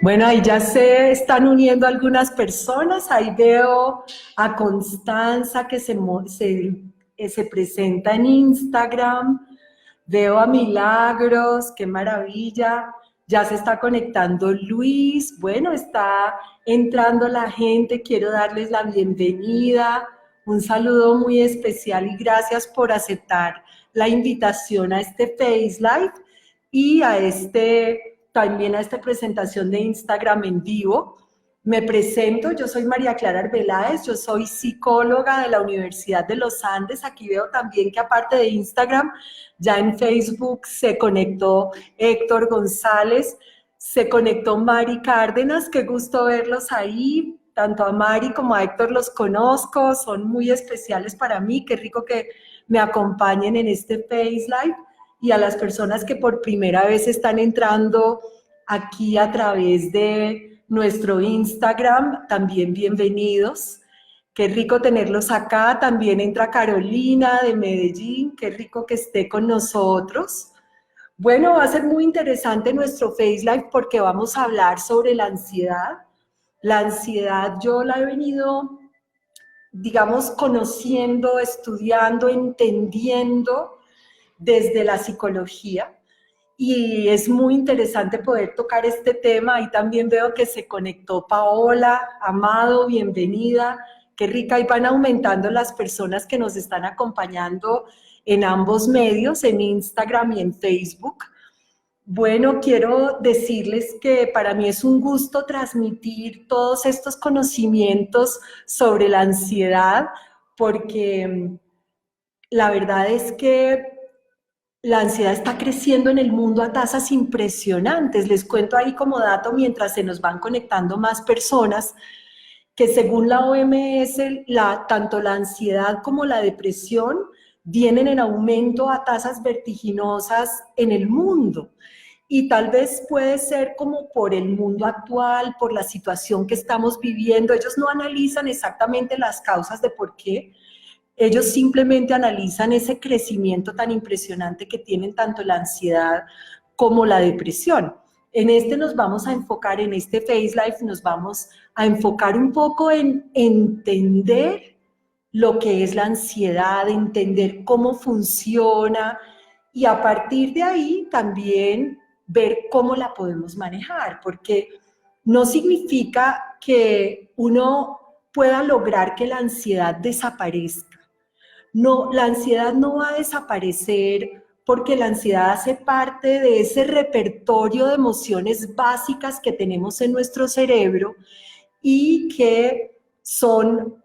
Bueno, ahí ya se están uniendo algunas personas. Ahí veo a Constanza que se presenta en Instagram. Veo a Milagros, qué maravilla. Ya se está conectando Luis. Bueno, está entrando la gente. Quiero darles la bienvenida. Un saludo muy especial y gracias por aceptar la invitación a este Face Live y también a esta presentación de Instagram en vivo. Me presento, yo soy María Clara Arbeláez, yo soy psicóloga de la Universidad de los Andes. Aquí veo también que aparte de Instagram, ya en Facebook se conectó Héctor González, se conectó Mari Cárdenas, qué gusto verlos ahí. Tanto a Mari como a Héctor los conozco, son muy especiales para mí, qué rico que me acompañen en este Face Live, y a las personas que por primera vez están entrando aquí a través de nuestro Instagram, también bienvenidos. Qué rico tenerlos acá. También entra Carolina de Medellín, qué rico que esté con nosotros. Bueno, va a ser muy interesante nuestro Face Live porque vamos a hablar sobre la ansiedad. La ansiedad yo la he venido, digamos, conociendo, estudiando, entendiendo desde la psicología, y es muy interesante poder tocar este tema. Y también veo que se conectó Paola Amado, bienvenida, qué rica, y van aumentando las personas que nos están acompañando en ambos medios, en Instagram y en Facebook. Bueno, quiero decirles que para mí es un gusto transmitir todos estos conocimientos sobre la ansiedad, porque la verdad es que la ansiedad está creciendo en el mundo a tasas impresionantes. Les cuento ahí como dato, mientras se nos van conectando más personas, que según la OMS, tanto la ansiedad como la depresión vienen en aumento a tasas vertiginosas en el mundo. Y tal vez puede ser como por el mundo actual, por la situación que estamos viviendo. Ellos no analizan exactamente las causas de por qué. Ellos simplemente analizan ese crecimiento tan impresionante que tienen tanto la ansiedad como la depresión. En este nos vamos a enfocar, en este Face Life nos vamos a enfocar un poco en entender lo que es la ansiedad, entender cómo funciona, y a partir de ahí también ver cómo la podemos manejar, porque no significa que uno pueda lograr que la ansiedad desaparezca. No, la ansiedad no va a desaparecer, porque la ansiedad hace parte de ese repertorio de emociones básicas que tenemos en nuestro cerebro y que son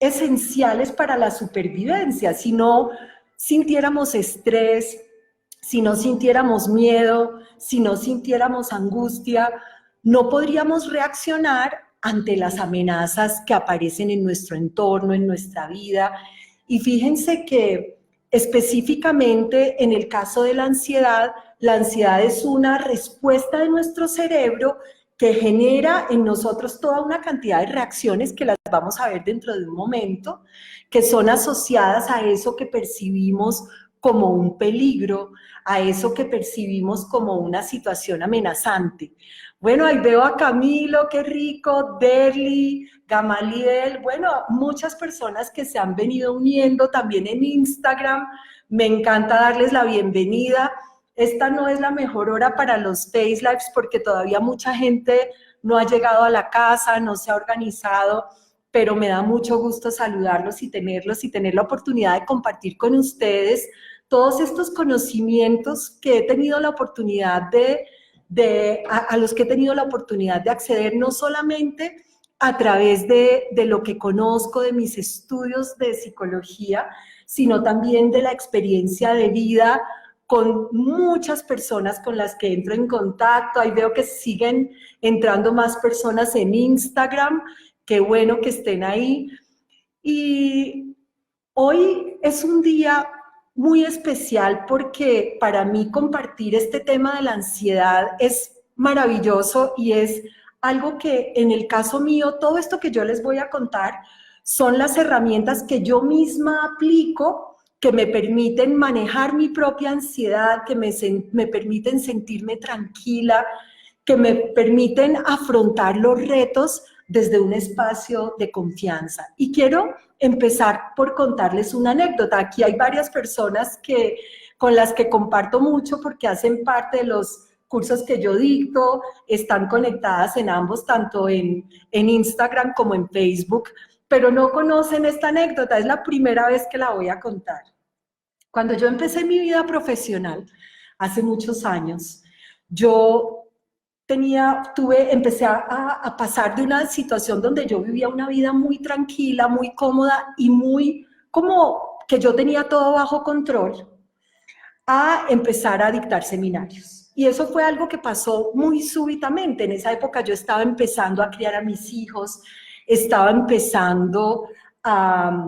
esenciales para la supervivencia. Si no sintiéramos estrés, si no sintiéramos miedo, si no sintiéramos angustia, no podríamos reaccionar ante las amenazas que aparecen en nuestro entorno, en nuestra vida. Y fíjense que específicamente en el caso de la ansiedad es una respuesta de nuestro cerebro que genera en nosotros toda una cantidad de reacciones que las vamos a ver dentro de un momento, que son asociadas a eso que percibimos como un peligro, a eso que percibimos como una situación amenazante. Bueno, ahí veo a Camilo, qué rico, Derly, Gamaliel, bueno, muchas personas que se han venido uniendo también en Instagram. Me encanta darles la bienvenida. Esta no es la mejor hora para los Face Lives porque todavía mucha gente no ha llegado a la casa, no se ha organizado, pero me da mucho gusto saludarlos y tener la oportunidad de compartir con ustedes todos estos conocimientos que he tenido la oportunidad a los que he tenido la oportunidad de acceder, no solamente a través de lo que conozco, de mis estudios de psicología, sino también de la experiencia de vida con muchas personas con las que entro en contacto. Ahí veo que siguen entrando más personas en Instagram, qué bueno que estén ahí. Y hoy es un día muy especial porque para mí compartir este tema de la ansiedad es maravilloso, y es algo que en el caso mío, todo esto que yo les voy a contar son las herramientas que yo misma aplico, que me permiten manejar mi propia ansiedad, que me permiten sentirme tranquila, que me permiten afrontar los retos desde un espacio de confianza. Y quiero empezar por contarles una anécdota. Aquí hay varias personas con las que comparto mucho porque hacen parte de los cursos que yo dicto, están conectadas en ambos, tanto en Instagram como en Facebook, pero no conocen esta anécdota, es la primera vez que la voy a contar. Cuando yo empecé mi vida profesional, hace muchos años, yo empecé a pasar de una situación donde yo vivía una vida muy tranquila, muy cómoda y muy como que yo tenía todo bajo control, a empezar a dictar seminarios. Y eso fue algo que pasó muy súbitamente. En esa época yo estaba empezando a criar a mis hijos, estaba empezando a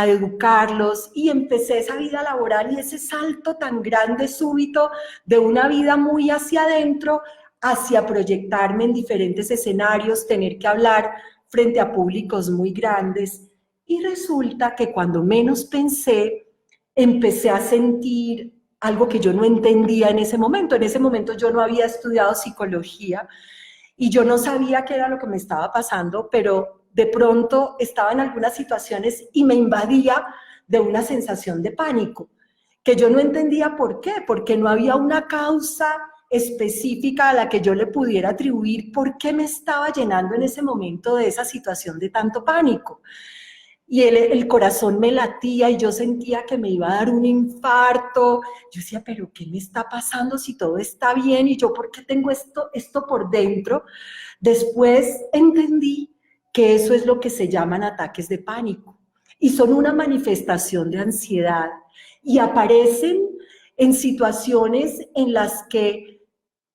educarlos, y empecé esa vida laboral y ese salto tan grande, súbito, de una vida muy hacia adentro, hacia proyectarme en diferentes escenarios, tener que hablar frente a públicos muy grandes. Y resulta que cuando menos pensé, empecé a sentir algo que yo no entendía en ese momento. En ese momento yo no había estudiado psicología y yo no sabía qué era lo que me estaba pasando, pero de pronto estaba en algunas situaciones y me invadía de una sensación de pánico, que yo no entendía por qué, porque no había una causa específica a la que yo le pudiera atribuir por qué me estaba llenando en ese momento de esa situación de tanto pánico. Y el corazón me latía y yo sentía que me iba a dar un infarto. Yo decía, pero ¿qué me está pasando si todo está bien? Y yo, ¿por qué tengo esto por dentro? Después entendí que eso es lo que se llaman ataques de pánico y son una manifestación de ansiedad y aparecen en situaciones en las que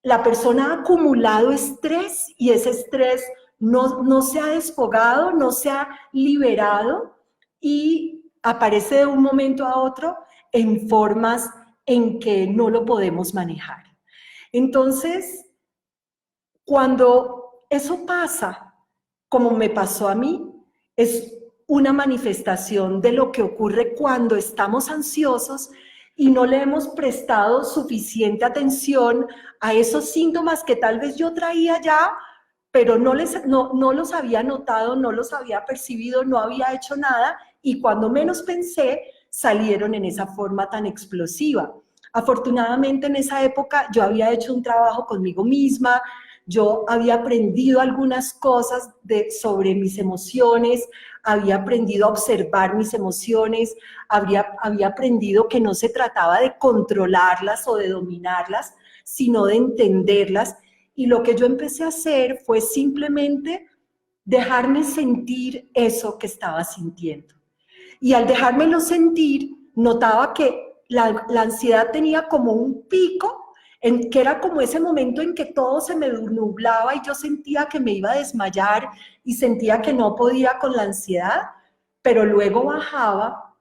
la persona ha acumulado estrés y ese estrés no se ha desfogado, no se ha liberado y aparece de un momento a otro en formas en que no lo podemos manejar. Entonces, cuando eso pasa, como me pasó a mí, es una manifestación de lo que ocurre cuando estamos ansiosos y no le hemos prestado suficiente atención a esos síntomas que tal vez yo traía ya, pero no los había notado, no los había percibido, no había hecho nada, y cuando menos pensé, salieron en esa forma tan explosiva. Afortunadamente en esa época yo había hecho un trabajo conmigo misma, yo había aprendido algunas cosas sobre mis emociones, había aprendido a observar mis emociones, había aprendido que no se trataba de controlarlas o de dominarlas, sino de entenderlas. Y lo que yo empecé a hacer fue simplemente dejarme sentir eso que estaba sintiendo. Y al dejármelo sentir, notaba que la ansiedad tenía como un pico, que era como ese momento en que todo se me nublaba y yo sentía que me iba a desmayar y sentía que no podía con la ansiedad, pero luego bajaba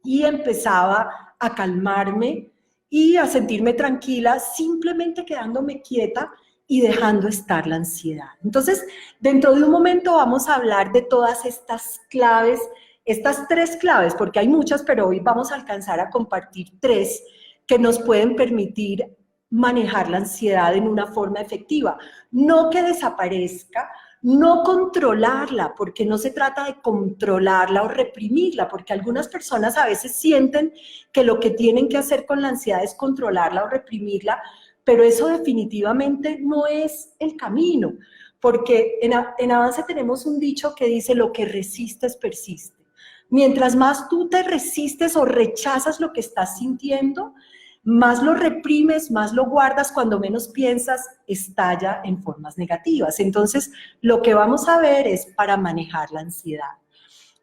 y empezaba a calmarme y a sentirme tranquila, simplemente quedándome quieta y dejando estar la ansiedad. Entonces, dentro de un momento vamos a hablar de todas estas claves, estas 3 claves, porque hay muchas, pero hoy vamos a alcanzar a compartir 3 que nos pueden permitir manejar la ansiedad en una forma efectiva. No que desaparezca, no controlarla, porque no se trata de controlarla o reprimirla, porque algunas personas a veces sienten que lo que tienen que hacer con la ansiedad es controlarla o reprimirla, pero eso definitivamente no es el camino, porque en Avance tenemos un dicho que dice: lo que resistes persiste. Mientras más tú te resistes o rechazas lo que estás sintiendo, más lo reprimes, más lo guardas, cuando menos piensas, estalla en formas negativas. Entonces, lo que vamos a ver es para manejar la ansiedad.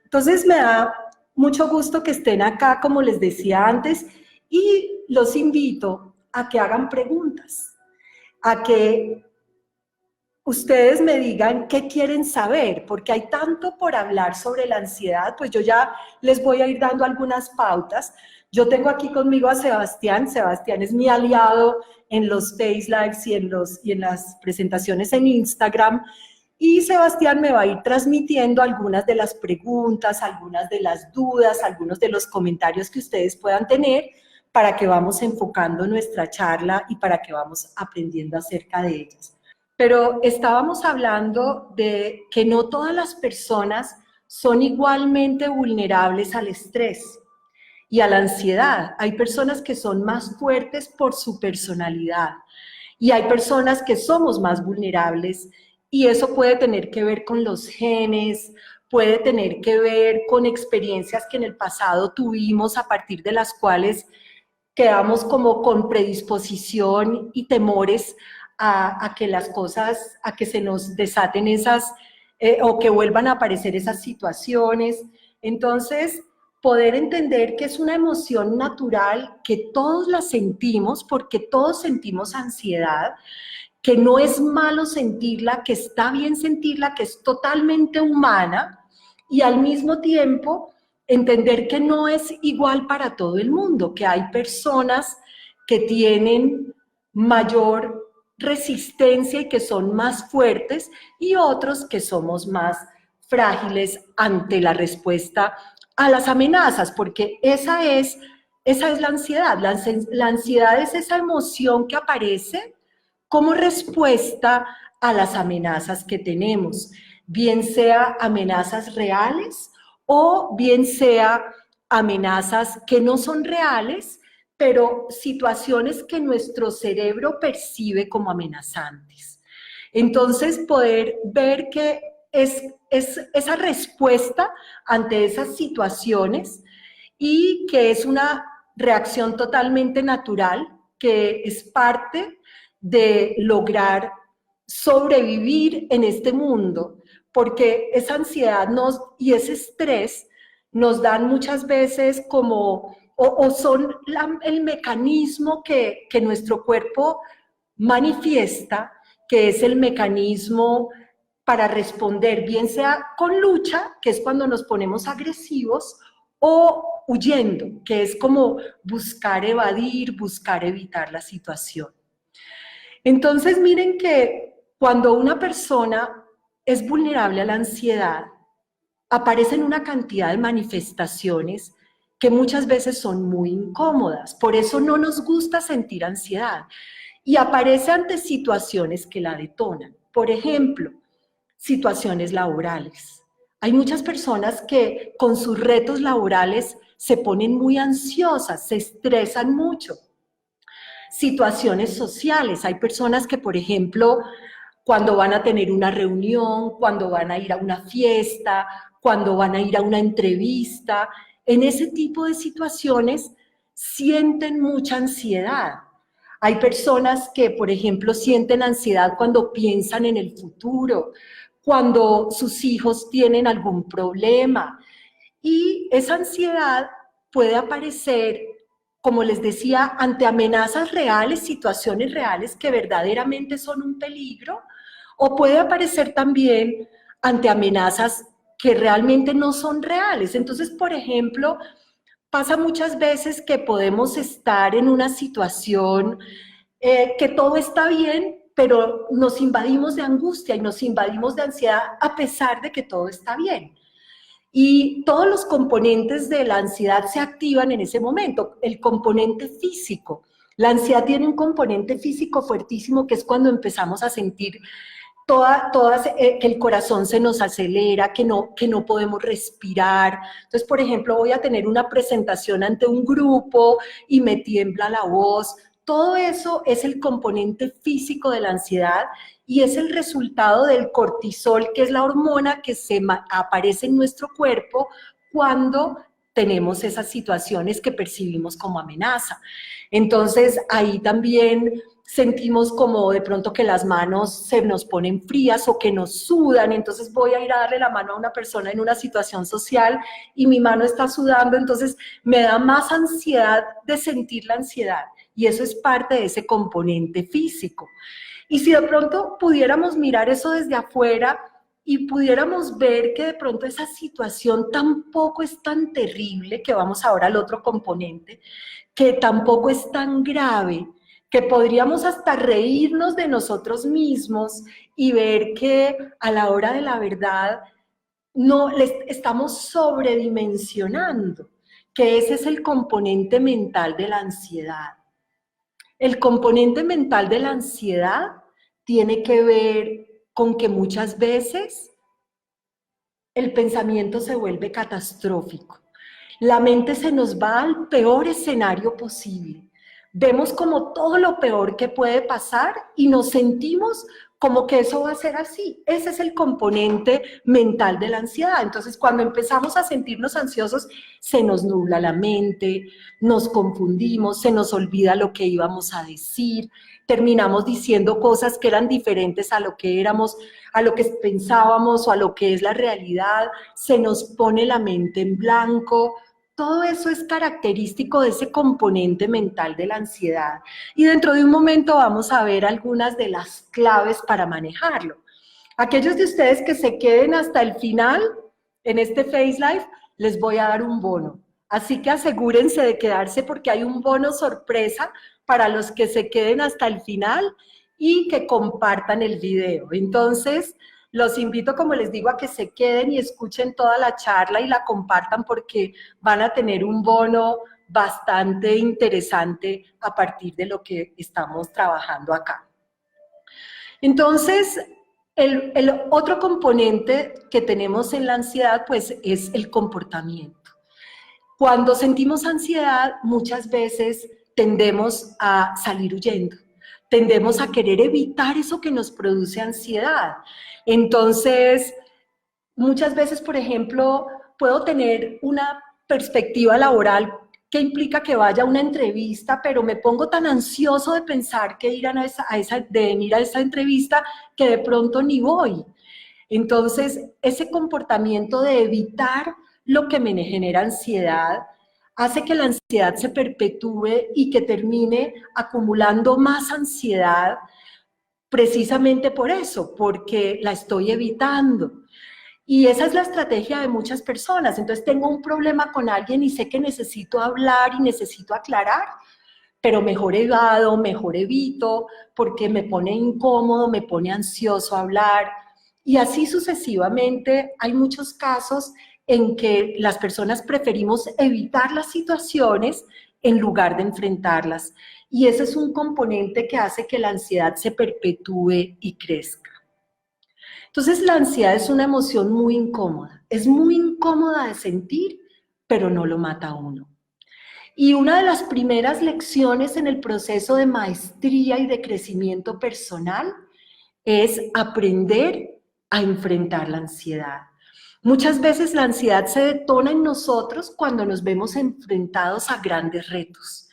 Entonces, me da mucho gusto que estén acá, como les decía antes, y los invito a que hagan preguntas, a que ustedes me digan qué quieren saber, porque hay tanto por hablar sobre la ansiedad. Pues yo ya les voy a ir dando algunas pautas. Yo tengo aquí conmigo a Sebastián. Sebastián es mi aliado en los Face Lives y en las presentaciones en Instagram. Y Sebastián me va a ir transmitiendo algunas de las preguntas, algunas de las dudas, algunos de los comentarios que ustedes puedan tener, para que vamos enfocando nuestra charla y para que vamos aprendiendo acerca de ellas. Pero estábamos hablando de que no todas las personas son igualmente vulnerables al estrés y a la ansiedad. Hay personas que son más fuertes por su personalidad y hay personas que somos más vulnerables y eso puede tener que ver con los genes, puede tener que ver con experiencias que en el pasado tuvimos a partir de las cuales quedamos como con predisposición y temores a que las cosas, a que se nos desaten esas, o que vuelvan a aparecer esas situaciones. Entonces, poder entender que es una emoción natural, que todos la sentimos, porque todos sentimos ansiedad, que no es malo sentirla, que está bien sentirla, que es totalmente humana, y al mismo tiempo entender que no es igual para todo el mundo, que hay personas que tienen mayor resistencia y que son más fuertes y otros que somos más frágiles ante la respuesta a las amenazas, porque esa es la ansiedad. La ansiedad es esa emoción que aparece como respuesta a las amenazas que tenemos, bien sea amenazas reales o bien sea amenazas que no son reales, pero situaciones que nuestro cerebro percibe como amenazantes. Entonces, poder ver que es esa respuesta ante esas situaciones y que es una reacción totalmente natural, que es parte de lograr sobrevivir en este mundo, porque esa ansiedad y ese estrés nos dan muchas veces como, o son el mecanismo que nuestro cuerpo manifiesta, que es el mecanismo para responder, bien sea con lucha, que es cuando nos ponemos agresivos, o huyendo, que es como buscar evadir, buscar evitar la situación. Entonces, miren que cuando una persona es vulnerable a la ansiedad, aparecen una cantidad de manifestaciones que muchas veces son muy incómodas. Por eso no nos gusta sentir ansiedad. Y aparece ante situaciones que la detonan. Por ejemplo, situaciones laborales. Hay muchas personas que con sus retos laborales se ponen muy ansiosas, se estresan mucho. Situaciones sociales. Hay personas que, por ejemplo, cuando van a tener una reunión, cuando van a ir a una fiesta, cuando van a ir a una entrevista, en ese tipo de situaciones sienten mucha ansiedad. Hay personas que, por ejemplo, sienten ansiedad cuando piensan en el futuro, cuando sus hijos tienen algún problema. Y esa ansiedad puede aparecer, como les decía, ante amenazas reales, situaciones reales que verdaderamente son un peligro, o puede aparecer también ante amenazas que realmente no son reales. Entonces, por ejemplo, pasa muchas veces que podemos estar en una situación que todo está bien, pero nos invadimos de angustia y nos invadimos de ansiedad a pesar de que todo está bien. Y todos los componentes de la ansiedad se activan en ese momento. El componente físico. La ansiedad tiene un componente físico fuertísimo que es cuando empezamos a sentir que el corazón se nos acelera, que no podemos respirar. Entonces, por ejemplo, voy a tener una presentación ante un grupo y me tiembla la voz. Todo eso es el componente físico de la ansiedad y es el resultado del cortisol, que es la hormona que aparece en nuestro cuerpo cuando tenemos esas situaciones que percibimos como amenaza. Entonces, ahí también sentimos como de pronto que las manos se nos ponen frías o que nos sudan, entonces voy a ir a darle la mano a una persona en una situación social y mi mano está sudando, entonces me da más ansiedad de sentir la ansiedad y eso es parte de ese componente físico. Y si de pronto pudiéramos mirar eso desde afuera y pudiéramos ver que de pronto esa situación tampoco es tan terrible, que vamos ahora al otro componente, que tampoco es tan grave, que podríamos hasta reírnos de nosotros mismos y ver que a la hora de la verdad no les estamos sobredimensionando, que ese es el componente mental de la ansiedad. El componente mental de la ansiedad tiene que ver con que muchas veces el pensamiento se vuelve catastrófico. La mente se nos va al peor escenario posible. Vemos como todo lo peor que puede pasar y nos sentimos como que eso va a ser así. Ese es el componente mental de la ansiedad. Entonces, cuando empezamos a sentirnos ansiosos, se nos nubla la mente, nos confundimos, se nos olvida lo que íbamos a decir, terminamos diciendo cosas que eran diferentes a lo que éramos, a lo que pensábamos o a lo que es la realidad, se nos pone la mente en blanco. Todo eso es característico de ese componente mental de la ansiedad. Y dentro de un momento vamos a ver algunas de las claves para manejarlo. Aquellos de ustedes que se queden hasta el final en este Face Live, les voy a dar un bono. Así que asegúrense de quedarse porque hay un bono sorpresa para los que se queden hasta el final y que compartan el video. Entonces, los invito, como les digo, a que se queden y escuchen toda la charla y la compartan porque van a tener un bono bastante interesante a partir de lo que estamos trabajando acá. Entonces, el otro componente que tenemos en la ansiedad, pues, es el comportamiento. Cuando sentimos ansiedad, muchas veces tendemos a salir huyendo. Tendemos a querer evitar eso que nos produce ansiedad. Entonces, muchas veces, por ejemplo, puedo tener una perspectiva laboral que implica que vaya a una entrevista, pero me pongo tan ansioso de pensar que ir de esa entrevista que de pronto ni voy. Entonces, ese comportamiento de evitar lo que me genera ansiedad hace que la ansiedad se perpetúe y que termine acumulando más ansiedad precisamente por eso, porque la estoy evitando. Y esa es la estrategia de muchas personas. Entonces tengo un problema con alguien y sé que necesito hablar y necesito aclarar, pero mejor evado, mejor evito, porque me pone incómodo, me pone ansioso hablar. Y así sucesivamente hay muchos casos en que las personas preferimos evitar las situaciones en lugar de enfrentarlas. Y ese es un componente que hace que la ansiedad se perpetúe y crezca. Entonces, la ansiedad es una emoción muy incómoda. Es muy incómoda de sentir, pero no lo mata a uno. Y una de las primeras lecciones en el proceso de maestría y de crecimiento personal es aprender a enfrentar la ansiedad. Muchas veces la ansiedad se detona en nosotros cuando nos vemos enfrentados a grandes retos.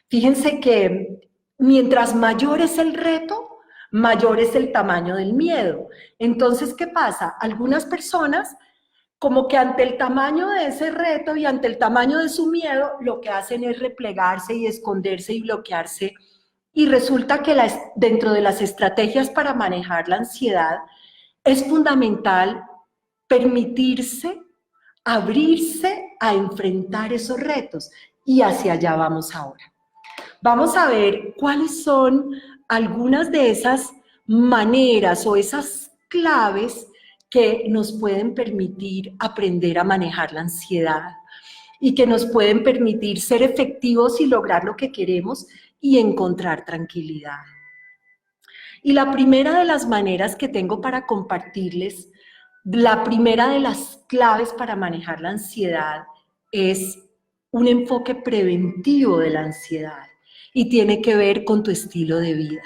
Fíjense que mientras mayor es el reto, mayor es el tamaño del miedo. Entonces, ¿qué pasa? Algunas personas, como que ante el tamaño de ese reto y ante el tamaño de su miedo, lo que hacen es replegarse y esconderse y bloquearse. Y resulta que dentro de las estrategias para manejar la ansiedad, es fundamental permitirse, abrirse a enfrentar esos retos. Y hacia allá vamos ahora. Vamos a ver cuáles son algunas de esas maneras o esas claves que nos pueden permitir aprender a manejar la ansiedad y que nos pueden permitir ser efectivos y lograr lo que queremos y encontrar tranquilidad. Y la primera de las maneras que tengo para compartirles, la primera de las claves para manejar la ansiedad es un enfoque preventivo de la ansiedad y tiene que ver con tu estilo de vida.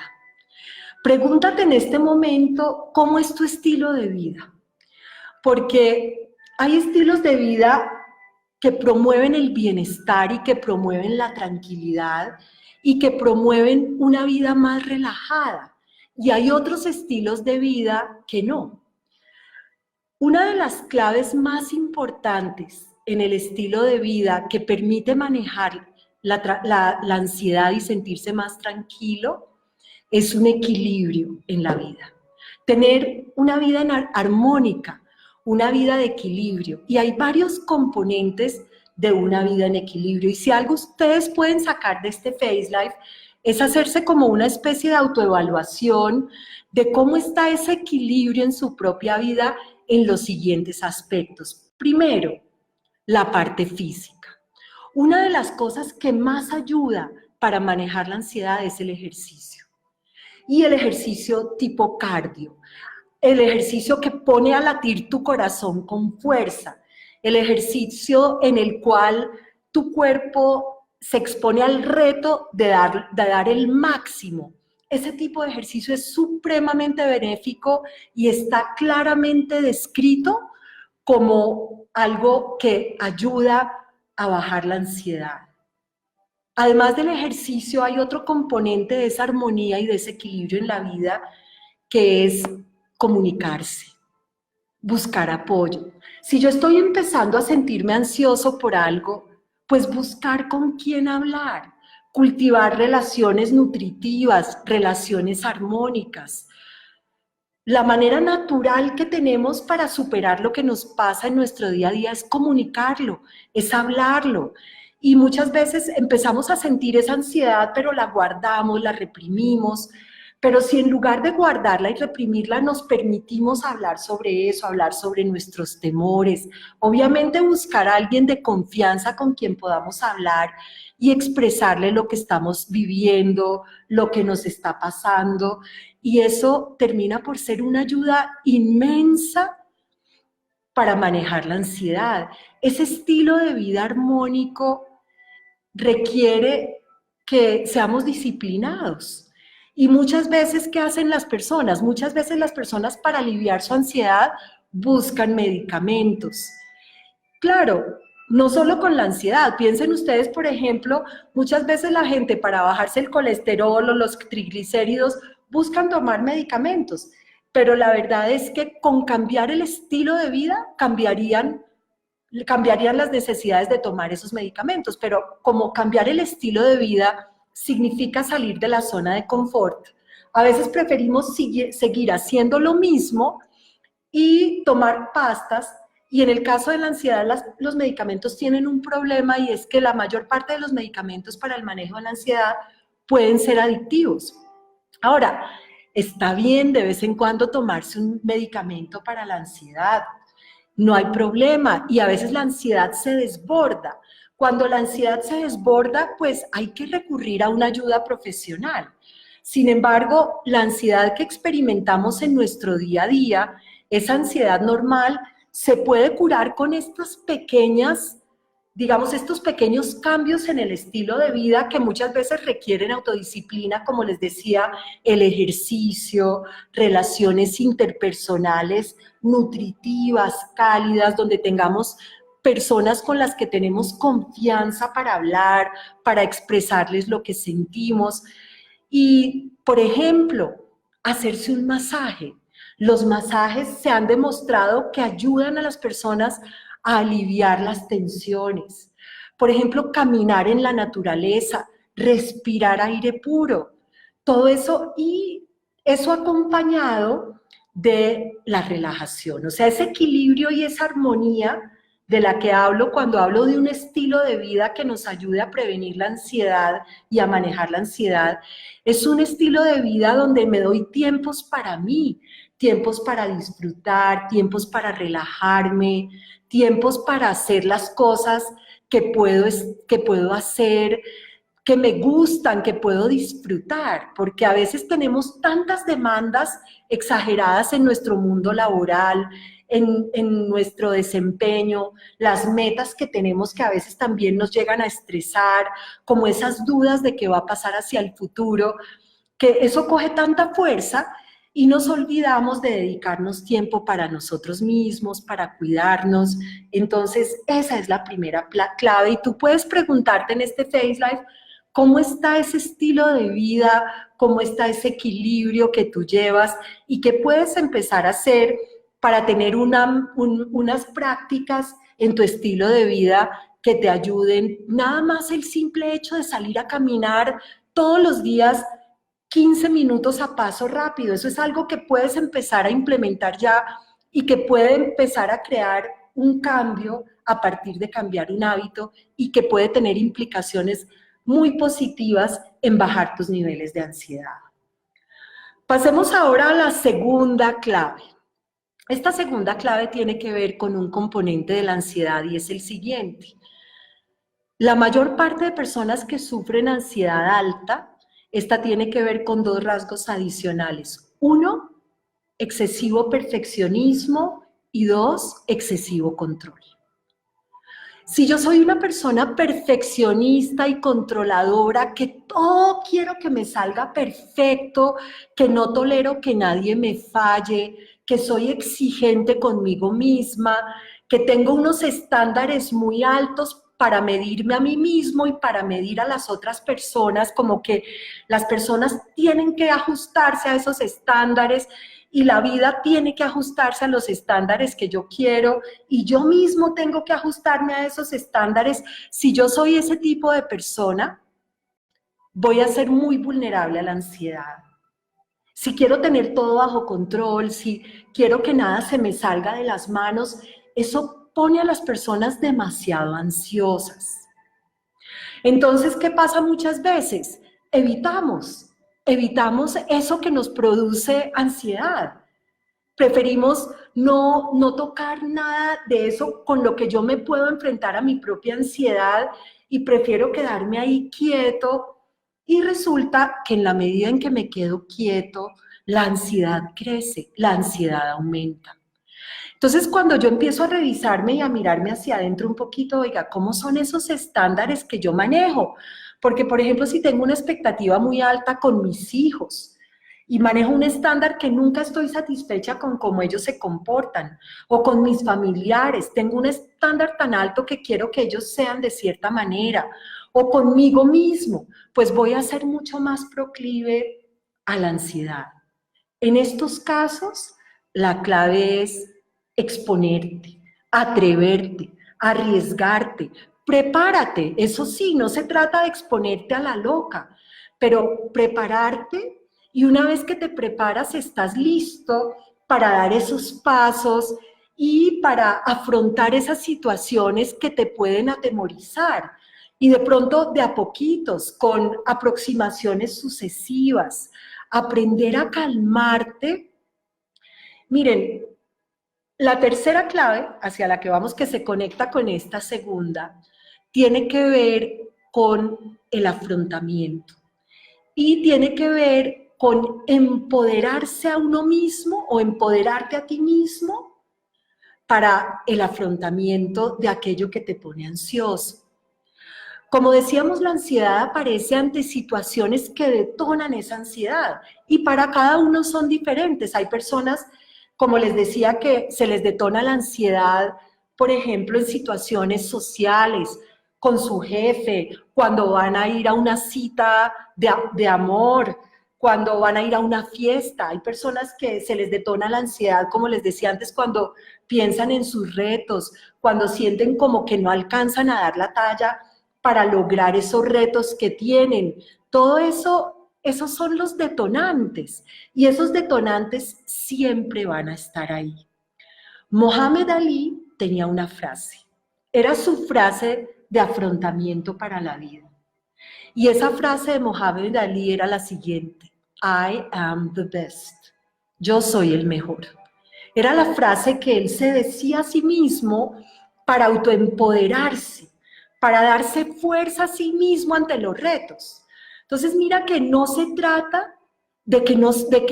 Pregúntate en este momento cómo es tu estilo de vida, porque hay estilos de vida que promueven el bienestar y que promueven la tranquilidad y que promueven una vida más relajada. Y hay otros estilos de vida que no. Una de las claves más importantes en el estilo de vida que permite manejar la ansiedad y sentirse más tranquilo es un equilibrio en la vida. Tener una vida armónica, una vida de equilibrio. Y hay varios componentes de una vida en equilibrio. Y si algo ustedes pueden sacar de este Face Life es hacerse como una especie de autoevaluación de cómo está ese equilibrio en su propia vida en los siguientes aspectos. Primero, la parte física. Una de las cosas que más ayuda para manejar la ansiedad es el ejercicio. Y el ejercicio tipo cardio. El ejercicio que pone a latir tu corazón con fuerza. El ejercicio en el cual tu cuerpo se expone al reto de dar el máximo. Ese tipo de ejercicio es supremamente benéfico y está claramente descrito como algo que ayuda a bajar la ansiedad. Además del ejercicio, hay otro componente de esa armonía y de ese equilibrio en la vida, que es comunicarse, buscar apoyo. Si yo estoy empezando a sentirme ansioso por algo, pues buscar con quién hablar, cultivar relaciones nutritivas, relaciones armónicas. La manera natural que tenemos para superar lo que nos pasa en nuestro día a día es comunicarlo, es hablarlo. Y muchas veces empezamos a sentir esa ansiedad, pero la guardamos, la reprimimos. Pero si en lugar de guardarla y reprimirla nos permitimos hablar sobre eso, hablar sobre nuestros temores, obviamente buscar a alguien de confianza con quien podamos hablar y expresarle lo que estamos viviendo, lo que nos está pasando, y eso termina por ser una ayuda inmensa para manejar la ansiedad. Ese estilo de vida armónico requiere que seamos disciplinados. Y muchas veces, ¿qué hacen las personas? Muchas veces las personas, para aliviar su ansiedad, buscan medicamentos. Claro, no solo con la ansiedad. Piensen ustedes, por ejemplo, muchas veces la gente, para bajarse el colesterol o los triglicéridos, buscan tomar medicamentos. Pero la verdad es que con cambiar el estilo de vida cambiarían las necesidades de tomar esos medicamentos, pero como cambiar el estilo de vida significa salir de la zona de confort, a veces preferimos seguir haciendo lo mismo y tomar pastas, y en el caso de la ansiedad los medicamentos tienen un problema, y es que la mayor parte de los medicamentos para el manejo de la ansiedad pueden ser adictivos. Ahora, está bien de vez en cuando tomarse un medicamento para la ansiedad, no hay problema, y a veces la ansiedad se desborda. Cuando la ansiedad se desborda, pues hay que recurrir a una ayuda profesional. Sin embargo, la ansiedad que experimentamos en nuestro día a día, esa ansiedad normal, se puede curar con estas pequeñas, digamos, estos pequeños cambios en el estilo de vida que muchas veces requieren autodisciplina, como les decía, el ejercicio, relaciones interpersonales nutritivas, cálidas, donde tengamos personas con las que tenemos confianza para hablar, para expresarles lo que sentimos. Y, por ejemplo, hacerse un masaje. Los masajes se han demostrado que ayudan a las personas a aliviar las tensiones. Por ejemplo, caminar en la naturaleza, respirar aire puro, todo eso, y eso acompañado de la relajación, o sea, ese equilibrio y esa armonía de la que hablo cuando hablo de un estilo de vida que nos ayude a prevenir la ansiedad y a manejar la ansiedad. Es un estilo de vida donde me doy tiempos para mí, tiempos para disfrutar, tiempos para relajarme, tiempos para hacer las cosas que puedo hacer, que me gustan, que puedo disfrutar, porque a veces tenemos tantas demandas exageradas en nuestro mundo laboral, en nuestro desempeño, las metas que tenemos que a veces también nos llegan a estresar, como esas dudas de qué va a pasar hacia el futuro, que eso coge tanta fuerza y nos olvidamos de dedicarnos tiempo para nosotros mismos, para cuidarnos. Entonces, esa es la primera clave, y tú puedes preguntarte en este Face Life, ¿cómo está ese estilo de vida? ¿Cómo está ese equilibrio que tú llevas? ¿Y qué puedes empezar a hacer para tener unas prácticas en tu estilo de vida que te ayuden? Nada más el simple hecho de salir a caminar todos los días 15 minutos a paso rápido, eso es algo que puedes empezar a implementar ya y que puede empezar a crear un cambio a partir de cambiar un hábito, y que puede tener implicaciones muy positivas en bajar tus niveles de ansiedad. Pasemos ahora a la segunda clave. Esta segunda clave tiene que ver con un componente de la ansiedad, y es el siguiente. La mayor parte de personas que sufren ansiedad alta, esta tiene que ver con dos rasgos adicionales. Uno, excesivo perfeccionismo y dos, excesivo control. Si yo soy una persona perfeccionista y controladora, que todo quiero que me salga perfecto, que no tolero que nadie me falle, que soy exigente conmigo misma, que tengo unos estándares muy altos para medirme a mí mismo y para medir a las otras personas, como que las personas tienen que ajustarse a esos estándares y la vida tiene que ajustarse a los estándares que yo quiero y yo mismo tengo que ajustarme a esos estándares. Si yo soy ese tipo de persona, voy a ser muy vulnerable a la ansiedad. Si quiero tener todo bajo control, si quiero que nada se me salga de las manos, eso pone a las personas demasiado ansiosas. Entonces, ¿qué pasa muchas veces? Evitamos eso que nos produce ansiedad. Preferimos no tocar nada de eso con lo que yo me puedo enfrentar a mi propia ansiedad y prefiero quedarme ahí quieto y resulta que en la medida en que me quedo quieto, la ansiedad crece, la ansiedad aumenta. Entonces, cuando yo empiezo a revisarme y a mirarme hacia adentro un poquito, oiga, ¿cómo son esos estándares que yo manejo? Porque, por ejemplo, si tengo una expectativa muy alta con mis hijos y manejo un estándar que nunca estoy satisfecha con cómo ellos se comportan, o con mis familiares, tengo un estándar tan alto que quiero que ellos sean de cierta manera, o conmigo mismo, pues voy a ser mucho más proclive a la ansiedad. En estos casos, la clave es exponerte, atreverte, arriesgarte, prepárate. Eso sí, no se trata de exponerte a la loca, pero prepararte y una vez que te preparas estás listo para dar esos pasos y para afrontar esas situaciones que te pueden atemorizar. Y de pronto, de a poquitos, con aproximaciones sucesivas, aprender a calmarte. Miren, la tercera clave hacia la que vamos, que se conecta con esta segunda, tiene que ver con el afrontamiento y tiene que ver con empoderarse a uno mismo o empoderarte a ti mismo para el afrontamiento de aquello que te pone ansioso. Como decíamos, la ansiedad aparece ante situaciones que detonan esa ansiedad y para cada uno son diferentes. Hay personas, como les decía, que se les detona la ansiedad, por ejemplo, en situaciones sociales, con su jefe, cuando van a ir a una cita de amor, cuando van a ir a una fiesta. Hay personas que se les detona la ansiedad, como les decía antes, cuando piensan en sus retos, cuando sienten como que no alcanzan a dar la talla para lograr esos retos que tienen. Todo eso, esos son los detonantes y esos detonantes siempre van a estar ahí. Mohamed Ali tenía una frase, era su frase de afrontamiento para la vida. Y esa frase de Mohamed Ali era la siguiente: I am the best. Yo soy el mejor. Era la frase que él se decía a sí mismo para autoempoderarse, para darse fuerza a sí mismo ante los retos. Entonces mira que no se trata de que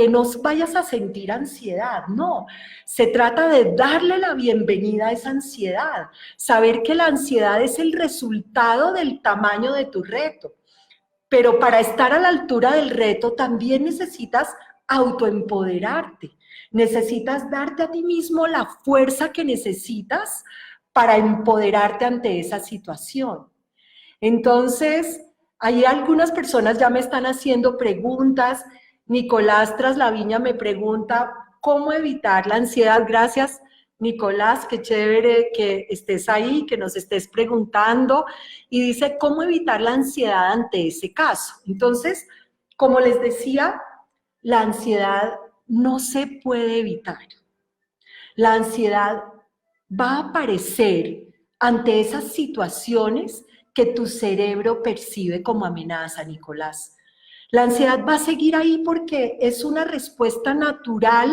nos vayas a sentir ansiedad, no. Se trata de darle la bienvenida a esa ansiedad, saber que la ansiedad es el resultado del tamaño de tu reto. Pero para estar a la altura del reto también necesitas autoempoderarte, necesitas darte a ti mismo la fuerza que necesitas para empoderarte ante esa situación. Entonces, hay algunas personas ya me están haciendo preguntas. Nicolás Traslaviña me pregunta, ¿cómo evitar la ansiedad? Gracias, Nicolás, qué chévere que estés ahí, que nos estés preguntando. Y dice, ¿cómo evitar la ansiedad ante ese caso? Entonces, como les decía, la ansiedad no se puede evitar. La ansiedad va a aparecer ante esas situaciones que tu cerebro percibe como amenaza, Nicolás. La ansiedad va a seguir ahí porque es una respuesta natural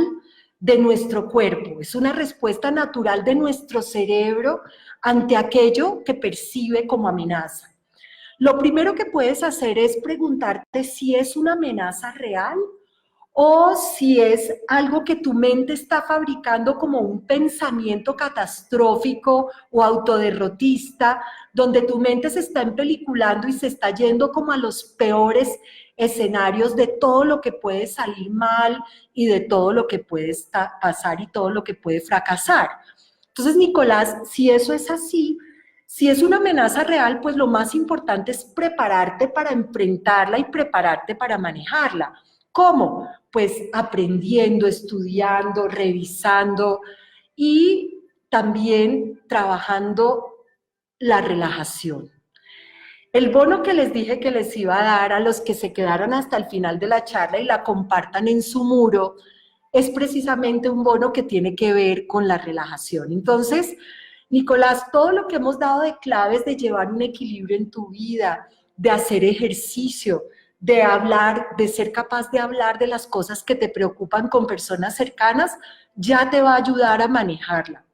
de nuestro cuerpo, es una respuesta natural de nuestro cerebro ante aquello que percibe como amenaza. Lo primero que puedes hacer es preguntarte si es una amenaza real o si es algo que tu mente está fabricando como un pensamiento catastrófico o autoderrotista, donde tu mente se está empeliculando y se está yendo como a los peores escenarios de todo lo que puede salir mal y de todo lo que puede pasar y todo lo que puede fracasar. Entonces, Nicolás, si eso es así, si es una amenaza real, pues lo más importante es prepararte para enfrentarla y prepararte para manejarla. ¿Cómo? Pues aprendiendo, estudiando, revisando y también trabajando la relajación. El bono que les dije que les iba a dar a los que se quedaron hasta el final de la charla y la compartan en su muro, es precisamente un bono que tiene que ver con la relajación. Entonces, Nicolás, todo lo que hemos dado de claves de llevar un equilibrio en tu vida, de hacer ejercicio, de hablar, de ser capaz de hablar de las cosas que te preocupan con personas cercanas, ya te va a ayudar a manejarla.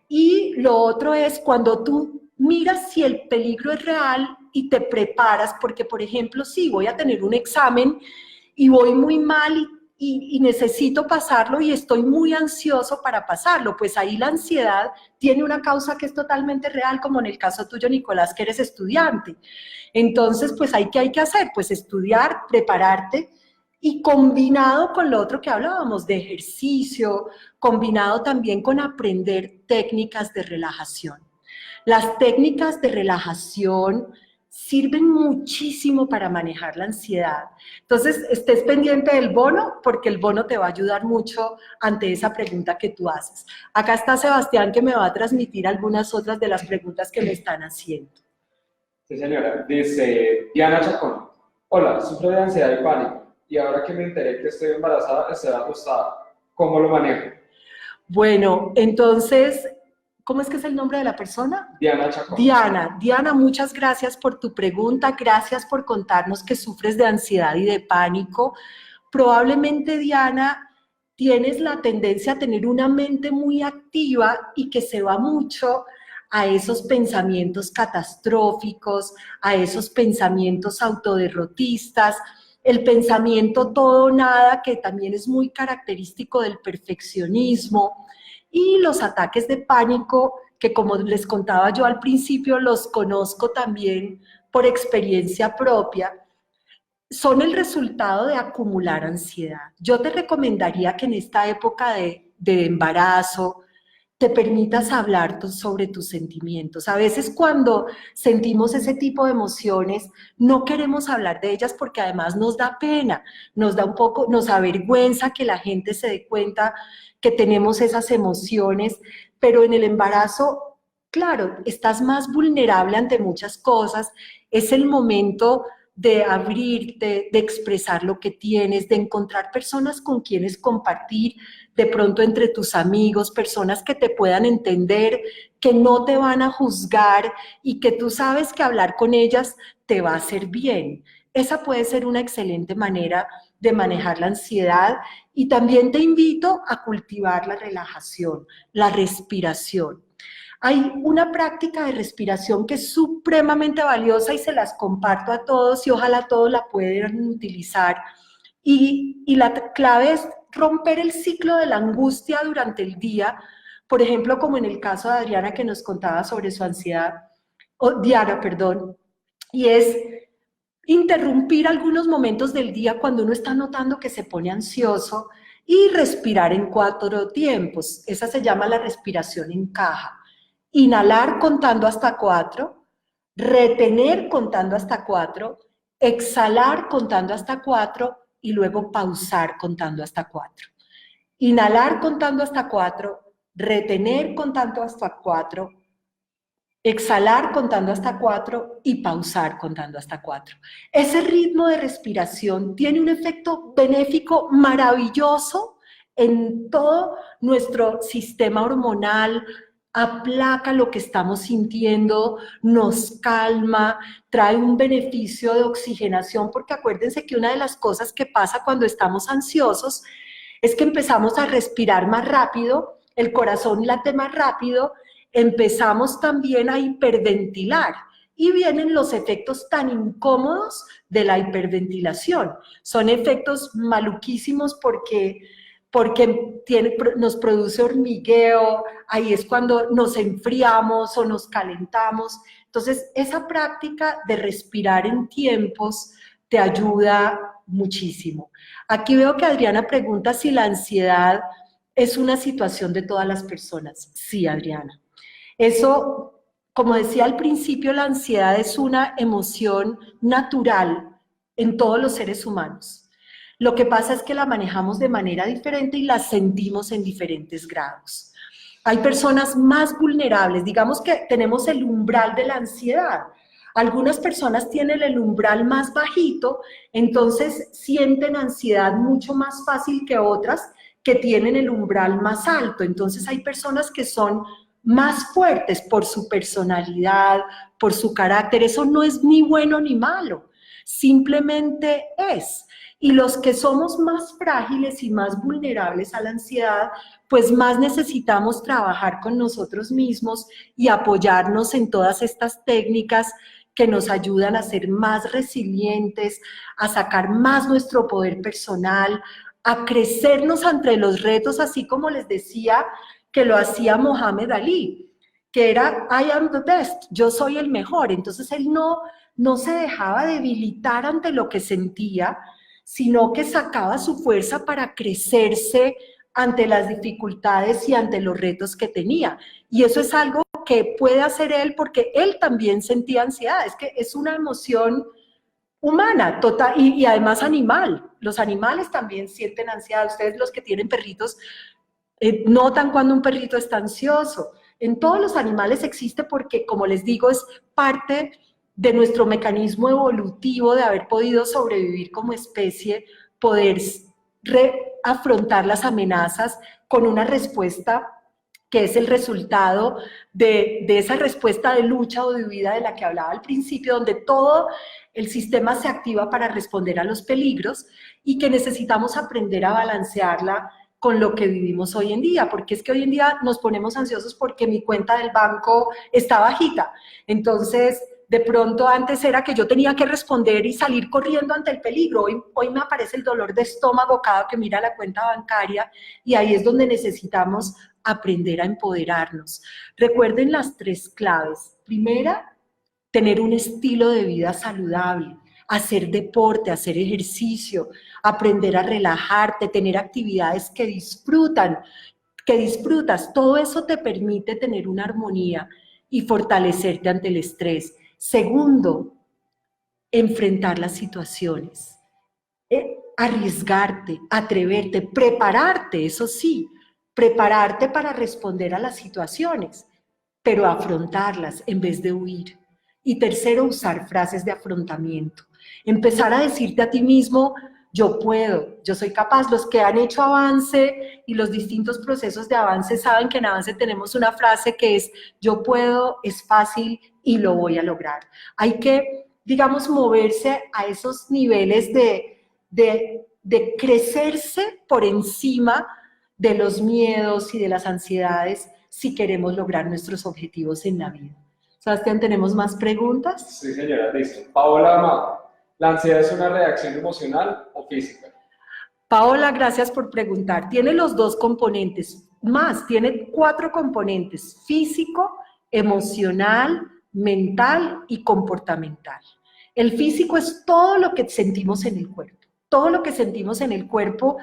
Y lo otro es cuando tú miras si el peligro es real y te preparas, porque por ejemplo, sí, voy a tener un examen y voy muy mal y necesito pasarlo y estoy muy ansioso para pasarlo, pues ahí la ansiedad tiene una causa que es totalmente real, como en el caso tuyo, Nicolás, que eres estudiante. Entonces, pues ¿qué hay que hacer? Pues estudiar, prepararte y combinado con lo otro que hablábamos de ejercicio, combinado también con aprender técnicas de relajación. Las técnicas de relajación sirven muchísimo para manejar la ansiedad. Entonces, estés pendiente del bono, porque el bono te va a ayudar mucho ante esa pregunta que tú haces. Acá está Sebastián, que me va a transmitir algunas otras de las preguntas que me están haciendo. Sí, señora. Dice Diana Chacón. Hola, sufro de ansiedad y pánico. Y ahora que me enteré que estoy embarazada, estoy asustada. ¿Cómo lo manejo? Bueno, entonces, ¿cómo es que es el nombre de la persona? Diana Chacón. Diana, muchas gracias por tu pregunta, gracias por contarnos que sufres de ansiedad y de pánico. Probablemente, Diana, tienes la tendencia a tener una mente muy activa y que se va mucho a esos pensamientos catastróficos, a esos pensamientos autoderrotistas, el pensamiento todo o nada, que también es muy característico del perfeccionismo, y los ataques de pánico, que como les contaba yo al principio, los conozco también por experiencia propia, son el resultado de acumular ansiedad. Yo te recomendaría que en esta época de embarazo te permitas hablar sobre tus sentimientos. A veces cuando sentimos ese tipo de emociones, no queremos hablar de ellas porque además nos da pena, nos da un poco, nos avergüenza que la gente se dé cuenta que tenemos esas emociones, pero en el embarazo, claro, estás más vulnerable ante muchas cosas, es el momento de abrirte, de expresar lo que tienes, de encontrar personas con quienes compartir, de pronto entre tus amigos, personas que te puedan entender, que no te van a juzgar y que tú sabes que hablar con ellas te va a hacer bien. Esa puede ser una excelente manera de manejar la ansiedad y también te invito a cultivar la relajación, la respiración. Hay una práctica de respiración que es supremamente valiosa y se las comparto a todos y ojalá todos la puedan utilizar. Y la clave es romper el ciclo de la angustia durante el día, por ejemplo, como en el caso de Adriana que nos contaba sobre su ansiedad, o Diana, perdón, y es interrumpir algunos momentos del día cuando uno está notando que se pone ansioso y respirar en 4 tiempos. Esa se llama la respiración en caja. Inhalar contando hasta 4, retener contando hasta 4, exhalar contando hasta 4 y luego pausar contando hasta 4. Inhalar contando hasta 4, retener contando hasta 4, exhalar contando hasta 4 y pausar contando hasta 4. Ese ritmo de respiración tiene un efecto benéfico maravilloso en todo nuestro sistema hormonal, aplaca lo que estamos sintiendo, nos calma, trae un beneficio de oxigenación, porque acuérdense que una de las cosas que pasa cuando estamos ansiosos es que empezamos a respirar más rápido, el corazón late más rápido, empezamos también a hiperventilar y vienen los efectos tan incómodos de la hiperventilación. Son efectos maluquísimos porque nos produce hormigueo, ahí es cuando nos enfriamos o nos calentamos. Entonces, esa práctica de respirar en tiempos te ayuda muchísimo. Aquí veo que Adriana pregunta si la ansiedad es una situación de todas las personas. Sí, Adriana. Eso, como decía al principio, la ansiedad es una emoción natural en todos los seres humanos. Lo que pasa es que la manejamos de manera diferente y la sentimos en diferentes grados. Hay personas más vulnerables, digamos que tenemos el umbral de la ansiedad. Algunas personas tienen el umbral más bajito, entonces sienten ansiedad mucho más fácil que otras que tienen el umbral más alto. Entonces hay personas que son más fuertes por su personalidad, por su carácter. Eso no es ni bueno ni malo, simplemente es. Y los que somos más frágiles y más vulnerables a la ansiedad, pues más necesitamos trabajar con nosotros mismos y apoyarnos en todas estas técnicas que nos ayudan a ser más resilientes, a sacar más nuestro poder personal, a crecernos ante los retos, así como les decía que lo hacía Mohamed Ali, que era I am the best, yo soy el mejor. Entonces él no se dejaba debilitar ante lo que sentía, sino que sacaba su fuerza para crecerse ante las dificultades y ante los retos que tenía. Y eso es algo que puede hacer él porque él también sentía ansiedad. Es que es una emoción humana, total, y además animal. Los animales también sienten ansiedad. Ustedes, los que tienen perritos, notan cuando un perrito está ansioso. En todos los animales existe porque, como les digo, es parte de nuestro mecanismo evolutivo de haber podido sobrevivir como especie, poder afrontar las amenazas con una respuesta que es el resultado de esa respuesta de lucha o de huida de la que hablaba al principio, donde todo el sistema se activa para responder a los peligros y que necesitamos aprender a balancearla con lo que vivimos hoy en día, porque es que hoy en día nos ponemos ansiosos porque mi cuenta del banco está bajita. Entonces, de pronto antes era que yo tenía que responder y salir corriendo ante el peligro. Hoy me aparece el dolor de estómago cada que mira la cuenta bancaria y ahí es donde necesitamos aprender a empoderarnos. Recuerden las 3 claves. Primera, tener un estilo de vida saludable, hacer deporte, hacer ejercicio, aprender a relajarte, tener actividades que disfrutas. Todo eso te permite tener una armonía y fortalecerte ante el estrés. Segundo, enfrentar las situaciones, arriesgarte, atreverte, prepararte, eso sí, prepararte para responder a las situaciones, pero afrontarlas en vez de huir. Y tercero, usar frases de afrontamiento. Empezar a decirte a ti mismo, yo puedo, yo soy capaz. Los que han hecho avance y los distintos procesos de avance saben que en avance tenemos una frase que es, yo puedo, es fácil y lo voy a lograr. Hay que, digamos, moverse a esos niveles de crecerse por encima de los miedos y de las ansiedades si queremos lograr nuestros objetivos en la vida. Sebastián, ¿tenemos más preguntas? Sí, señora, listo. Paola Amado, ¿la ansiedad es una reacción emocional o física? Paola, gracias por preguntar. Tiene los 2 componentes, tiene 4 componentes: físico, emocional, mental y comportamental. El físico es todo lo que sentimos en el cuerpo, todo lo que sentimos en el cuerpo,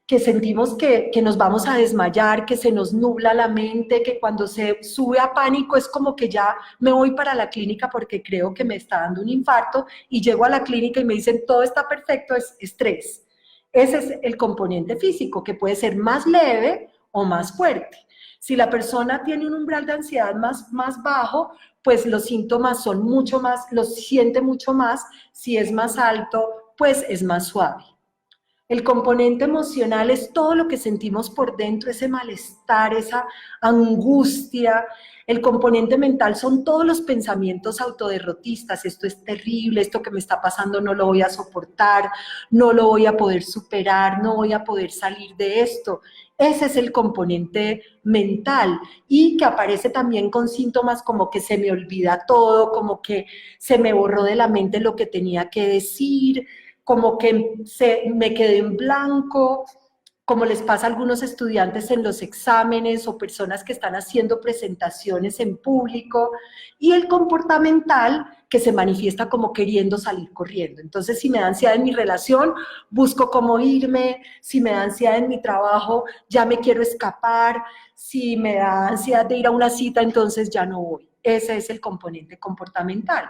que sentimos que nos vamos a desmayar, que se nos nubla la mente, que cuando se sube a pánico es como que ya me voy para la clínica porque creo que me está dando un infarto y llego a la clínica y me dicen todo está perfecto, es estrés. Ese es el componente físico, que puede ser más leve o más fuerte. Si la persona tiene un umbral de ansiedad más bajo, pues los síntomas son mucho más, los siente mucho más. Si es más alto, pues es más suave. El componente emocional es todo lo que sentimos por dentro, ese malestar, esa angustia. El componente mental son todos los pensamientos autoderrotistas. Esto es terrible, esto que me está pasando no lo voy a soportar, no lo voy a poder superar, no voy a poder salir de esto. Ese es el componente mental y que aparece también con síntomas como que se me olvida todo, como que se me borró de la mente lo que tenía que decir, como que me quedé en blanco, como les pasa a algunos estudiantes en los exámenes o personas que están haciendo presentaciones en público, y el comportamental que se manifiesta como queriendo salir corriendo. Entonces, si me da ansiedad en mi relación, busco cómo irme; si me da ansiedad en mi trabajo, ya me quiero escapar; si me da ansiedad de ir a una cita, entonces ya no voy. Ese es el componente comportamental.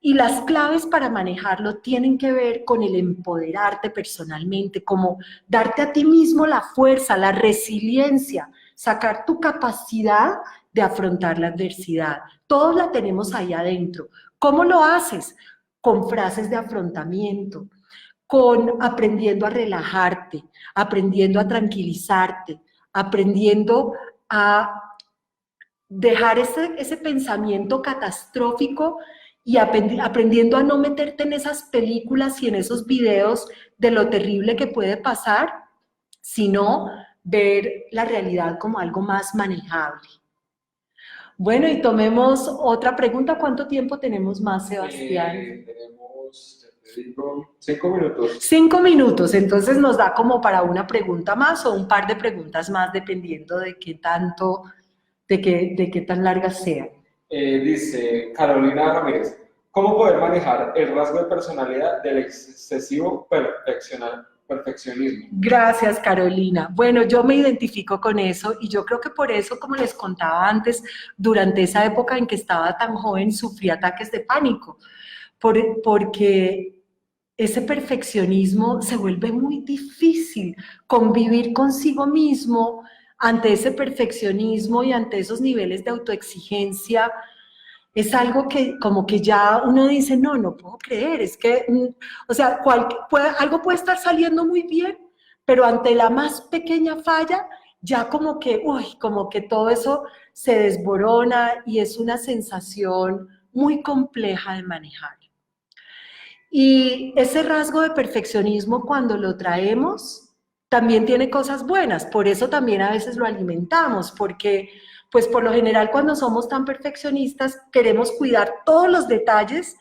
Y las claves para manejarlo tienen que ver con el empoderarte personalmente, como darte a ti mismo la fuerza, la resiliencia, sacar tu capacidad de afrontar la adversidad. Todos la tenemos ahí adentro. ¿Cómo lo haces? Con frases de afrontamiento, con aprendiendo a relajarte, aprendiendo a tranquilizarte, aprendiendo a dejar ese pensamiento catastrófico y aprendiendo a no meterte en esas películas y en esos videos de lo terrible que puede pasar, sino ver la realidad como algo más manejable. Bueno, y tomemos otra pregunta. ¿Cuánto tiempo tenemos más, Sebastián? Tenemos, ya te digo, 5 minutos. 5 minutos, entonces nos da como para una pregunta más o un par de preguntas más, dependiendo de qué tanto, de qué tan largas sean. Dice Carolina Ramírez, ¿cómo poder manejar el rasgo de personalidad del excesivo perfeccionismo? Gracias, Carolina. Bueno, yo me identifico con eso y yo creo que por eso, como les contaba antes, durante esa época en que estaba tan joven, sufrí ataques de pánico, porque ese perfeccionismo se vuelve muy difícil convivir consigo mismo ante ese perfeccionismo y ante esos niveles de autoexigencia. Es algo que como que ya uno dice, no, no puedo creer, es que, o sea, algo puede estar saliendo muy bien, pero ante la más pequeña falla, ya como que, uy, como que todo eso se desborona y es una sensación muy compleja de manejar. Y ese rasgo de perfeccionismo, cuando lo traemos, también tiene cosas buenas, por eso también a veces lo alimentamos, porque pues por lo general cuando somos tan perfeccionistas queremos cuidar todos los detalles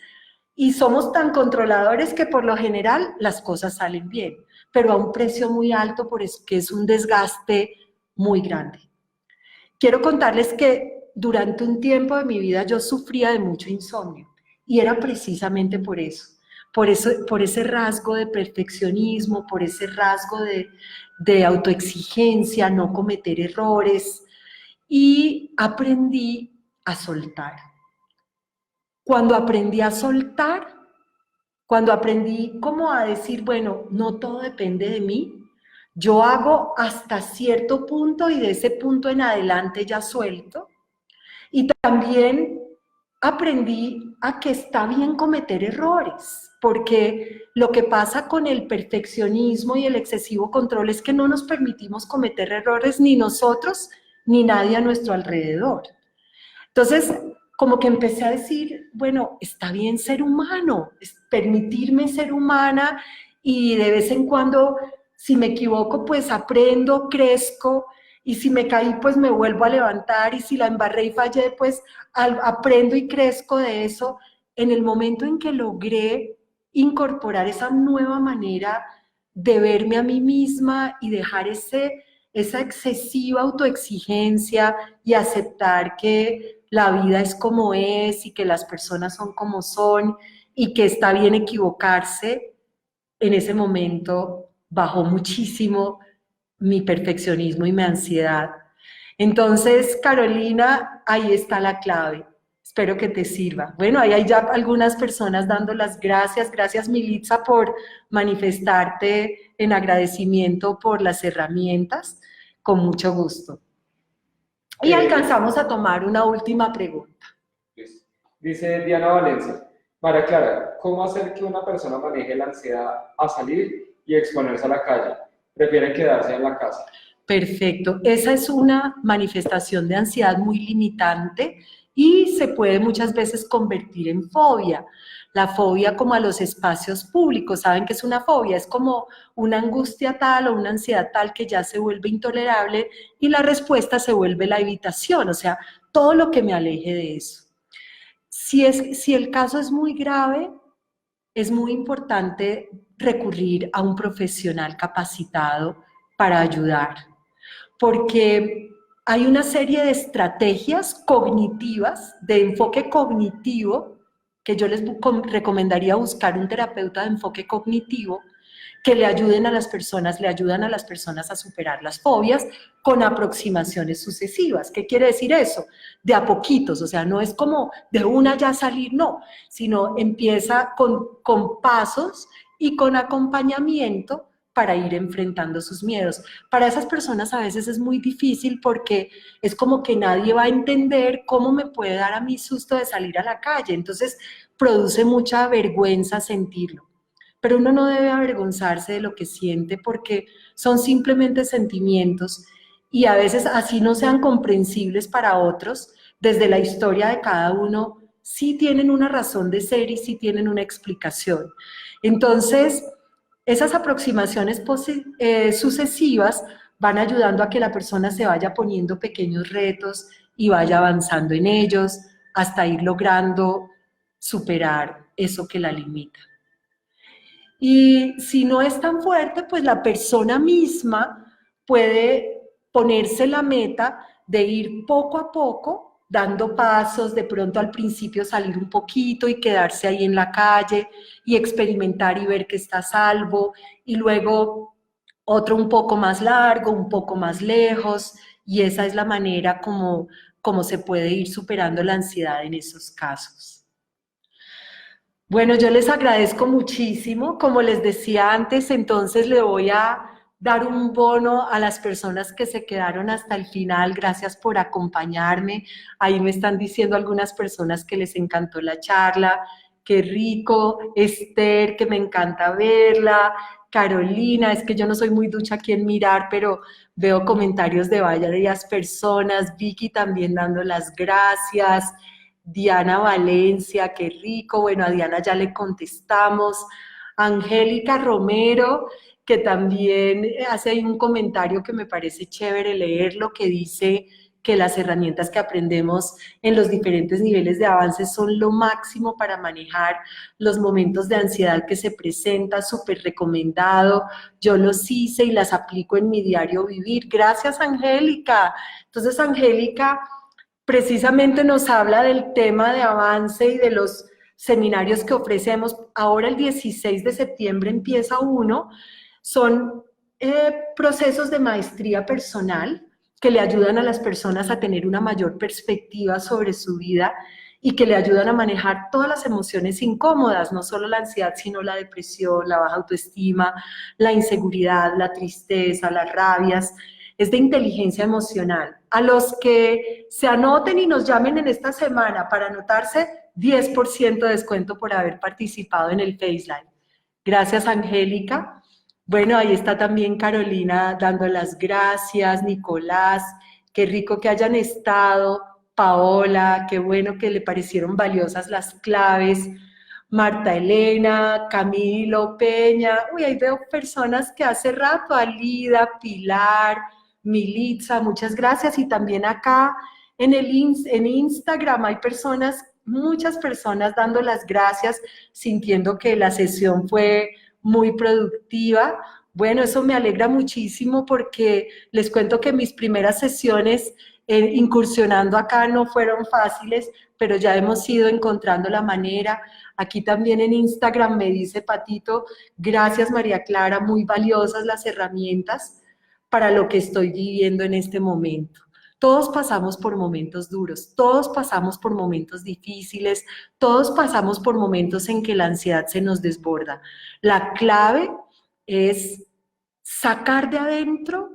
y somos tan controladores que por lo general las cosas salen bien, pero a un precio muy alto porque es un desgaste muy grande. Quiero contarles que durante un tiempo de mi vida yo sufría de mucho insomnio y era precisamente por eso, por ese rasgo de perfeccionismo, por ese rasgo de autoexigencia, no cometer errores, y aprendí a soltar. Cuando aprendí a soltar, cuando aprendí como a decir, bueno, no todo depende de mí, yo hago hasta cierto punto y de ese punto en adelante ya suelto. Y también aprendí a que está bien cometer errores, porque lo que pasa con el perfeccionismo y el excesivo control es que no nos permitimos cometer errores ni nosotros ni nadie a nuestro alrededor. Entonces, como que empecé a decir, bueno, está bien ser humano, permitirme ser humana y de vez en cuando, si me equivoco, pues aprendo, crezco, y si me caí, pues me vuelvo a levantar, y si la embarré y fallé, pues aprendo y crezco de eso. En el momento en que logré incorporar esa nueva manera de verme a mí misma y dejar esa excesiva autoexigencia y aceptar que la vida es como es y que las personas son como son y que está bien equivocarse, en ese momento bajó muchísimo mi perfeccionismo y mi ansiedad. Entonces, Carolina, ahí está la clave. Espero que te sirva. Bueno, ahí hay ya algunas personas dando las gracias. Gracias, Militza, por manifestarte en agradecimiento por las herramientas. Con mucho gusto. Y alcanzamos a tomar una última pregunta. Dice Diana Valencia, María Clara, ¿cómo hacer que una persona maneje la ansiedad a salir y exponerse a la calle. Prefieren quedarse en la casa. Perfecto. Esa es una manifestación de ansiedad muy limitante y se puede muchas veces convertir en fobia. La fobia como a los espacios públicos. ¿Saben qué es una fobia? Es como una angustia tal o una ansiedad tal que ya se vuelve intolerable y la respuesta se vuelve la evitación, o sea, todo lo que me aleje de eso. Si el caso es muy grave, es muy importante recurrir a un profesional capacitado para ayudar, porque hay una serie de estrategias cognitivas, de enfoque cognitivo, que yo les recomendaría buscar un terapeuta de enfoque cognitivo que le ayuden a las personas, le ayudan a las personas a superar las fobias con aproximaciones sucesivas. ¿Qué quiere decir eso? De a poquitos, o sea, no es como de una ya salir, no, sino empieza con pasos y con acompañamiento para ir enfrentando sus miedos. Para esas personas a veces es muy difícil porque es como que nadie va a entender cómo me puede dar a mí susto de salir a la calle, entonces produce mucha vergüenza sentirlo. Pero uno no debe avergonzarse de lo que siente porque son simplemente sentimientos y a veces así no sean comprensibles para otros, desde la historia de cada uno, sí tienen una razón de ser y sí tienen una explicación. Entonces, esas aproximaciones sucesivas van ayudando a que la persona se vaya poniendo pequeños retos y vaya avanzando en ellos hasta ir logrando superar eso que la limita. Y si no es tan fuerte, pues la persona misma puede ponerse la meta de ir poco a poco, dando pasos, de pronto al principio salir un poquito y quedarse ahí en la calle y experimentar y ver que está a salvo, y luego otro un poco más largo, un poco más lejos, y esa es la manera como se puede ir superando la ansiedad en esos casos. Bueno, yo les agradezco muchísimo. Como les decía antes, entonces le voy a dar un bono a las personas que se quedaron hasta el final. Gracias por acompañarme. Ahí me están diciendo algunas personas que les encantó la charla. Qué rico. Esther, que me encanta verla. Carolina, es que yo no soy muy ducha aquí en mirar, pero veo comentarios de varias personas. Vicky también dando las gracias. Diana Valencia, qué rico. Bueno, a Diana ya le contestamos. Angélica Romero, que también hace ahí un comentario que me parece chévere leerlo, que dice que las herramientas que aprendemos en los diferentes niveles de avance son lo máximo para manejar los momentos de ansiedad que se presenta, súper recomendado. Yo los hice y las aplico en mi diario vivir. Gracias, Angélica. Entonces, Angélica precisamente nos habla del tema de avance y de los seminarios que ofrecemos. Ahora el 16 de septiembre empieza uno. Son procesos de maestría personal que le ayudan a las personas a tener una mayor perspectiva sobre su vida y que le ayudan a manejar todas las emociones incómodas, no solo la ansiedad, sino la depresión, la baja autoestima, la inseguridad, la tristeza, las rabias. Es de inteligencia emocional. A los que se anoten y nos llamen en esta semana para anotarse, 10% de descuento por haber participado en el FaceLive. Gracias, Angélica. Bueno, ahí está también Carolina dando las gracias, Nicolás, qué rico que hayan estado, Paola, qué bueno que le parecieron valiosas las claves, Marta Elena, Camilo, Peña, uy, ahí veo personas que hace rato, Alida, Pilar, Militza, muchas gracias. Y también acá en Instagram hay personas, muchas personas dando las gracias, sintiendo que la sesión fue muy productiva. Bueno, eso me alegra muchísimo porque les cuento que mis primeras sesiones incursionando acá no fueron fáciles, pero ya hemos ido encontrando la manera. Aquí también en Instagram me dice Patito, gracias María Clara, muy valiosas las herramientas para lo que estoy viviendo en este momento. Todos pasamos por momentos duros, todos pasamos por momentos difíciles, todos pasamos por momentos en que la ansiedad se nos desborda. La clave es sacar de adentro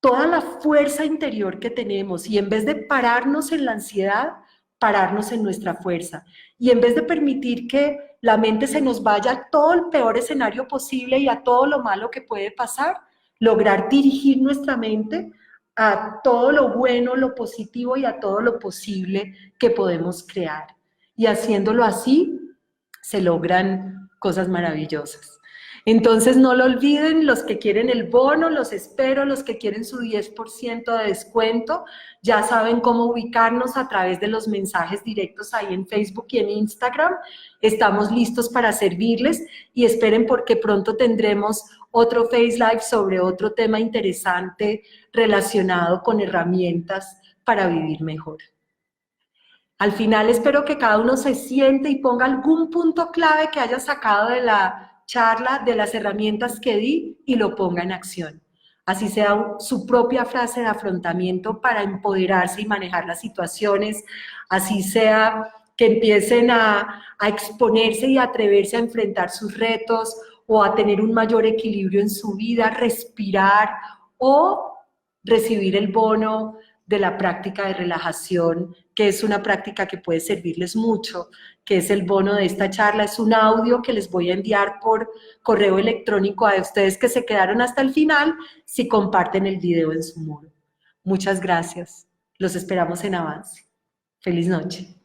toda la fuerza interior que tenemos y en vez de pararnos en la ansiedad, pararnos en nuestra fuerza. Y en vez de permitir que la mente se nos vaya a todo el peor escenario posible y a todo lo malo que puede pasar, lograr dirigir nuestra mente a todo lo bueno, lo positivo y a todo lo posible que podemos crear. Y haciéndolo así, se logran cosas maravillosas. Entonces no lo olviden, los que quieren el bono, los espero, los que quieren su 10% de descuento, ya saben cómo ubicarnos a través de los mensajes directos ahí en Facebook y en Instagram. Estamos listos para servirles y esperen porque pronto tendremos otro Face Live sobre otro tema interesante relacionado con herramientas para vivir mejor. Al final espero que cada uno se siente y ponga algún punto clave que haya sacado de la charla, de las herramientas que di y lo ponga en acción. Así sea su propia frase de afrontamiento para empoderarse y manejar las situaciones, así sea que empiecen a exponerse y atreverse a enfrentar sus retos o a tener un mayor equilibrio en su vida, respirar o recibir el bono de la práctica de relajación, que es una práctica que puede servirles mucho, que es el bono de esta charla. Es un audio que les voy a enviar por correo electrónico a ustedes que se quedaron hasta el final, si comparten el video en su muro. Muchas gracias. Los esperamos en Avance. Feliz noche.